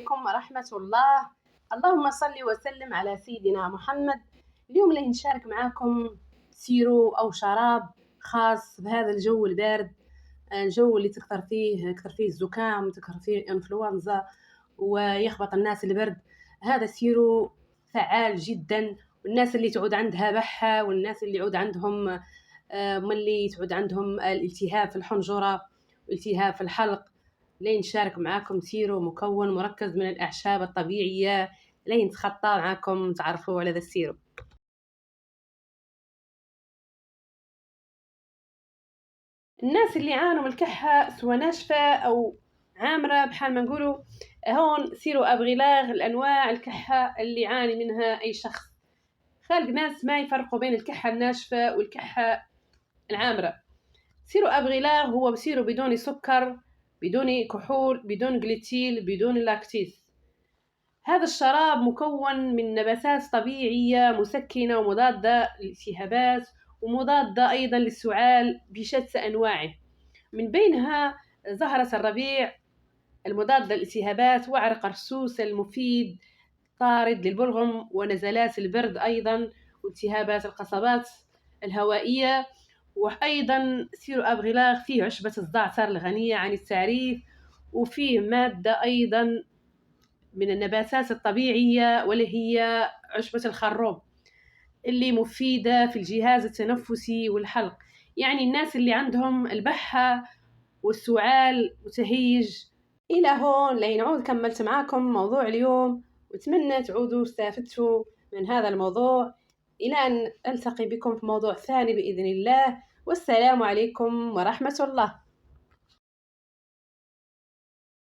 عليكم ورحمة الله. اللهم صل وسلم على سيدنا محمد. اليوم راح نشارك معاكم سيرو أو شراب خاص بهذا الجو البارد، الجو اللي تكثر فيه الزكام، تكثر فيه الإنفلونزا ويخبط الناس البرد. هذا سيرو فعال جدا، والناس اللي تعود عندها بحة، والناس اللي يعود عندهم ملي تعود عندهم الالتهاب في الحنجرة والتهاب في الحلق، لين نشارك معاكم سيرو مكون مركز من الأعشاب الطبيعية لين نتخطى معاكم تعرفوا على ذا السيرو. الناس اللي يعانوا من الكحة سواء ناشفة أو عامرة بحال ما نقولوا، هون سيرو أبغيلاغ الأنواع الكحة اللي يعاني منها أي شخص. خالق ناس ما يفرقوا بين الكحة الناشفة والكحة العامرة. سيرو أبغيلاغ هو سيرو بدون سكر، بدون كحول، بدون جليتيل، بدون لاكتيز. هذا الشراب مكون من نباتات طبيعية مسكنة ومضادة للالتهابات ومضادة أيضا للسعال بشتى أنواعه، من بينها زهرة الربيع المضادة للالتهابات، وعرق الرسوس المفيد طارد للبلغم ونزلات البرد أيضا والتهابات القصبات الهوائية. وأيضا سيرو أبغيلاغ فيه عشبة الزعتر الغنية عن التعريف، وفيه مادة أيضا من النباتات الطبيعية واللي هي عشبة الخروب اللي مفيدة في الجهاز التنفسي والحلق. يعني الناس اللي عندهم البحة والسعال وتهيج. إلى هون لنعود كملت معاكم موضوع اليوم، وأتمنى تعودوا استفدتوا من هذا الموضوع. إلى أن ألتقي بكم في موضوع ثاني بإذن الله، والسلام عليكم ورحمة الله.